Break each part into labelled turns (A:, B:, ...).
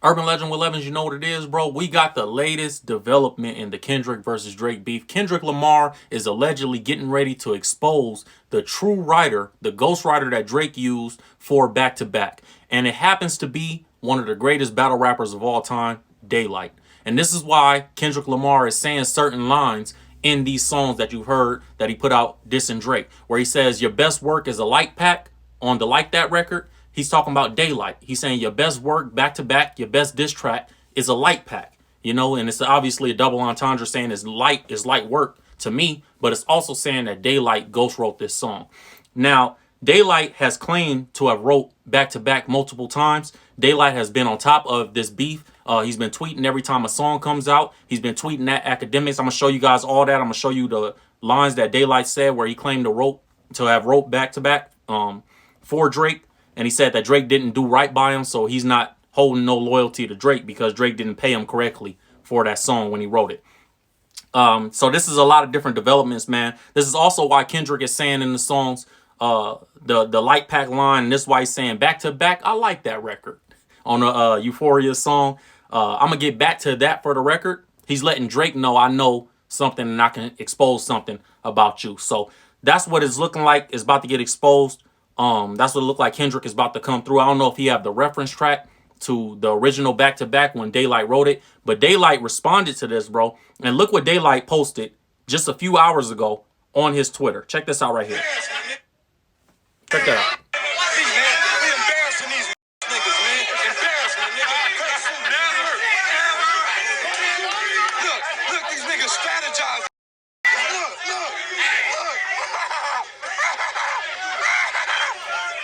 A: Urban Legend with Levins, you know what it is, bro. We got the latest development in the Kendrick versus Drake beef. Kendrick Lamar is allegedly getting ready to expose the true writer, the ghostwriter that Drake used for Back to Back. And it happens to be one of the greatest battle rappers of all time, Daylyt. And this is why Kendrick Lamar is saying certain lines in these songs that you've heard that he put out dissing Drake, where he says, your best work is a light pack on the Like That record. He's talking about Daylyt. He's saying your best work back to back, your best diss track is a light pack, you know, and it's obviously a double entendre saying it's light work to me, but it's also saying that Daylyt ghost wrote this song. Now, Daylyt has claimed to have wrote back to back multiple times. Daylyt has been on top of this beef. He's been tweeting every time a song comes out. He's been tweeting at academics. I'm gonna show you guys all that. I'm gonna show you the lines that Daylyt said where he claimed to have wrote back to back for Drake. And he said that Drake didn't do right by him, so he's not holding no loyalty to Drake because Drake didn't pay him correctly for that song when he wrote it. So this is a lot of different developments, man. This is also why Kendrick is saying in the songs, the light pack line, and this is why he's saying back to back, I like that record on the Euphoria song. I'm going to get back to that for the record. He's letting Drake know I know something and I can expose something about you. So that's what it's looking like. It's about to get exposed. That's what it looked like Kendrick is about to come through. I don't know if he have the reference track to the original Back to Back when Daylyt wrote it, but Daylyt responded to this, bro. And look what Daylyt posted just a few hours ago on his Twitter. Check this out right here. Check that out.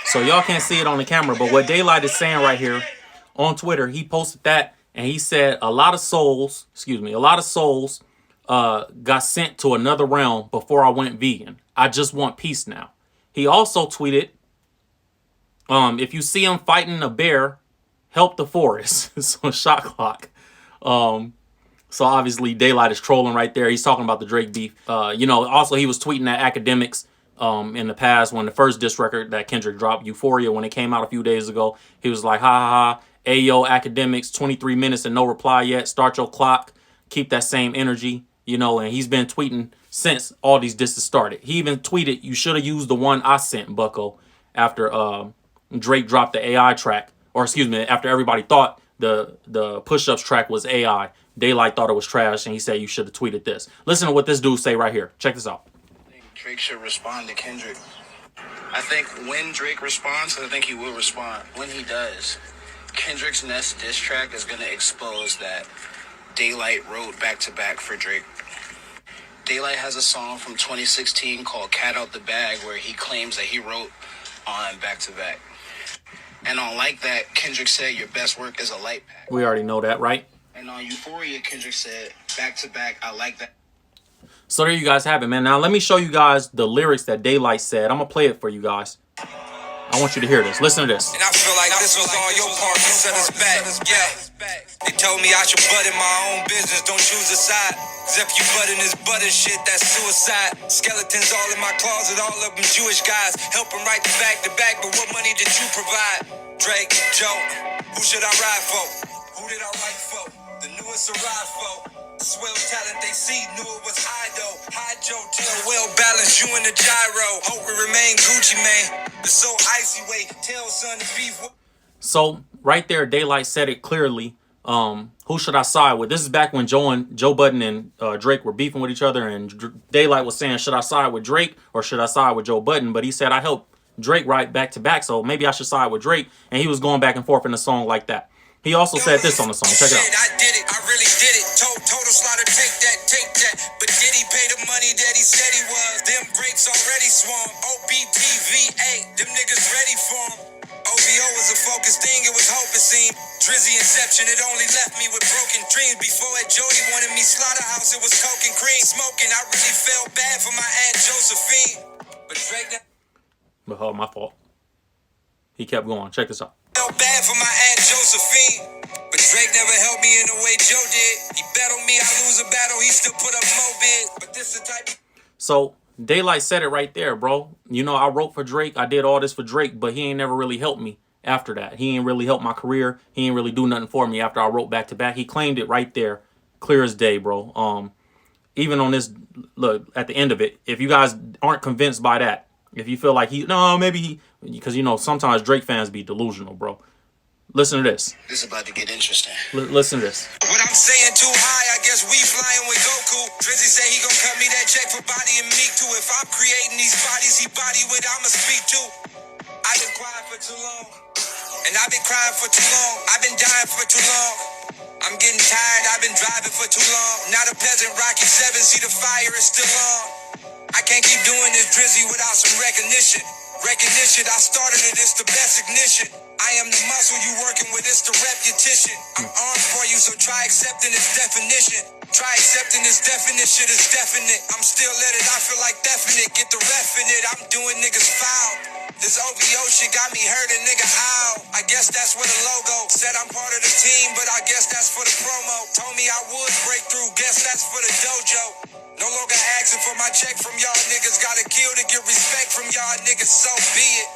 A: So y'all can't see it on the camera, but what Daylyt is saying right here on Twitter, he posted that and he said a lot of souls got sent to another realm before I went vegan. I just want peace now. He also tweeted, if you see him fighting a bear, help the forest. So shot clock. So obviously Daylyt is trolling right there. He's talking about the Drake beef. You know, also he was tweeting at academics in the past when the first diss record that Kendrick dropped, Euphoria, when it came out a few days ago. He was like, ha ha ha, ayo, academics, 23 minutes and no reply yet. Start your clock. Keep that same energy, you know, and he's been tweeting since all these disses started. He even tweeted, you should have used the one I sent, bucko, after Drake dropped the AI track, or excuse me, after everybody thought the push-ups track was AI. Daylyt thought it was trash, and he said you should have tweeted this. Listen to what this dude say right here. Check this out.
B: Drake should respond to Kendrick. I think when Drake responds, I think he will respond. When he does, Kendrick's next diss track is going to expose that Daylyt wrote back to back for Drake. Daylyt has a song from 2016 called Cat Out the Bag where he claims that he wrote on back to back. And on Like That, Kendrick said your best work is a light pack.
A: We already know that, right?
B: And on Euphoria, Kendrick said back to back, I like that.
A: So there you guys have it, man. Now let me show you guys the lyrics that Daylyt said. I'm gonna play it for you guys. I want you to hear this. Listen to this.
C: And I feel like this was on your part to set us back. Yeah. They told me I should butt in my own business, don't choose a side. Cause if you butt in this butter shit, that's suicide. Skeletons all in my closet, all of them Jewish guys. Help them right to back, but what money did you provide? Drake, Joe, who should I ride for? Who did I write for? The newest to ride for. Swell talent they see, knew it was high though. High Joe, tell well balanced, you in the gyro. Hope we remain Gucci, man. It's so icy way, tell son to beef.
A: So right there, Daylyt said it clearly. Who should I side with? This is back when Joe Budden and Drake were beefing with each other, and Daylyt was saying, should I side with Drake or should I side with Joe Budden? But he said, I helped Drake write back to back, so maybe I should side with Drake. And he was going back and forth in the song like that. He also said this on the song. Check it out.
C: I did it. I really did it. Total slaughter, take that. But did he pay the money that he said he was? Them grapes already swarm. OBTV8, them niggas ready for him. OVO was a focus thing, it was hope it seemed. Drizzy Inception, it only left me with broken dreams. Before at Jody wanted me slaughterhouse, it was coke and cream. Smoking, I really felt bad for my Aunt Josephine. But Drake...
A: But my fault. He kept going. Check this out.
C: Felt bad for my Aunt Josephine, but Drake never helped me in the way Joe did. He bet on me, I lose a battle, he still put up more bids. But this the type.
A: So Daylyt said it right there, bro. You know, I wrote for Drake, I did all this for Drake, but he ain't never really helped me after that. He ain't really helped my career. He ain't really do nothing for me after I wrote back to back. He claimed it right there, clear as day, bro. Even on this, look, at the end of it, if you guys aren't convinced by that, if you feel like because you know, sometimes Drake fans be delusional, bro. Listen to this.
B: This is about to get interesting.
A: Listen to this.
C: What I'm saying too high, I guess we flying with Goku. Drizzy say he gon' cut me that check for body and meat too. If I'm creating these bodies, he body with I'ma speak to. I've been quiet for too long, and I've been crying for too long. I've been dying for too long. I'm getting tired, I've been driving for too long. Not a peasant, Rocky 7, see the fire is still on. I can't keep doing this Drizzy without some recognition. Recognition, I started it, it's the best ignition. I am the muscle you working with, it's the repetition. I'm armed for you, so try accepting its definition. Try accepting its definition, it's definite. I'm still let it, I feel like definite. Get the ref in it, I'm doing niggas foul. This OVO shit got me hurt, a nigga ow. I guess that's where the logo said I'm part of the team, but I guess that's for the promo. Told me I would break through, guess that's for the dojo. No longer asking for my check from y'all niggas. Gotta kill to get respect from y'all niggas, so be it.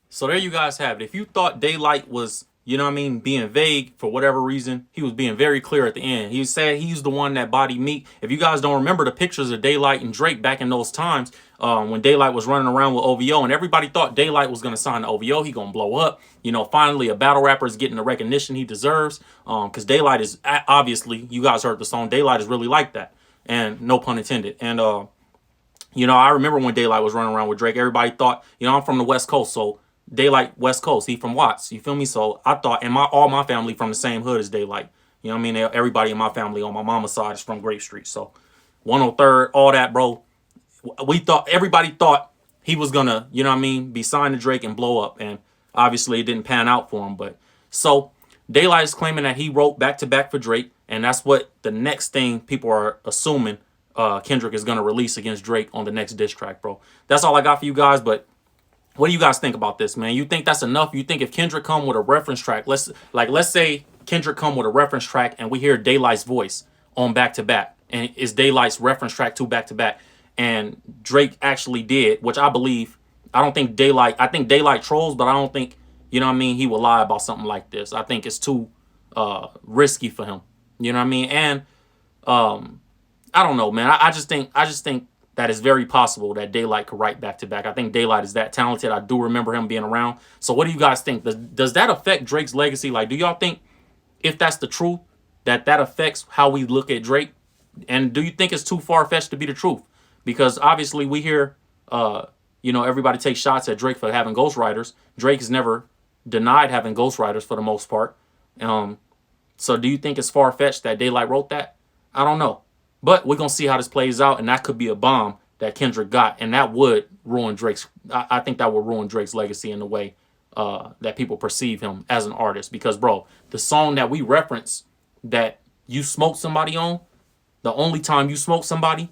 A: So there you guys have it. If you thought Daylyt was, you know what I mean, being vague for whatever reason, he was being very clear at the end. He said he's the one that body Meek. If you guys don't remember the pictures of Daylyt and Drake back in those times, when Daylyt was running around with OVO and everybody thought Daylyt was going to sign to OVO, he going to blow up. You know, finally a battle rapper is getting the recognition he deserves. Because Daylyt is, obviously, you guys heard the song, Daylyt is really like that. And no pun intended. And, you know, I remember when Daylyt was running around with Drake, everybody thought, you know, I'm from the West Coast, so Daylyt West Coast, he from Watts, you feel me? So I thought, and all my family from the same hood as Daylyt. You know what I mean? Everybody in my family on my mama's side is from Grape Street. So 103rd, all that, bro. Everybody thought he was gonna, you know what I mean, be signed to Drake and blow up. And obviously it didn't pan out for him. But so Daylyt is claiming that he wrote back to back for Drake. And that's what the next thing people are assuming Kendrick is gonna release against Drake on the next diss track, bro. That's all I got for you guys. But what do you guys think about this, man? You think that's enough? You think if Kendrick come with a reference track, let's say Kendrick come with a reference track and we hear Daylyt's voice on back to back, and it's Daylyt's reference track to back to back, and Drake actually did, which I believe. I think Daylyt trolls, but I don't think, you know what I mean, he will lie about something like this. I think it's too risky for him. You know what I mean? And I don't know, man. I just think that it's very possible that Daylyt could write back to back. I think Daylyt is that talented. I do remember him being around. So what do you guys think? Does that affect Drake's legacy? Like, do y'all think, if that's the truth, that affects how we look at Drake? And do you think it's too far-fetched to be the truth? Because obviously we hear, you know, everybody takes shots at Drake for having ghostwriters. Drake has never denied having ghostwriters for the most part. So do you think it's far-fetched that Daylyt wrote that? I don't know. But we're going to see how this plays out, and that could be a bomb that Kendrick got, and that would ruin Drake's... I think that would ruin Drake's legacy in the way that people perceive him as an artist. Because, bro, the song that we reference that you smoke somebody on, the only time you smoke somebody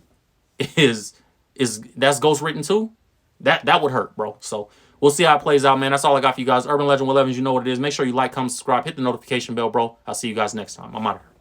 A: is that's ghostwritten too. That would hurt, bro. So we'll see how it plays out, man. That's all I got for you guys. Urban Legend with Evans, you know what it is. Make sure you like, comment, subscribe, hit the notification bell, bro. I'll see you guys next time. I'm out of here.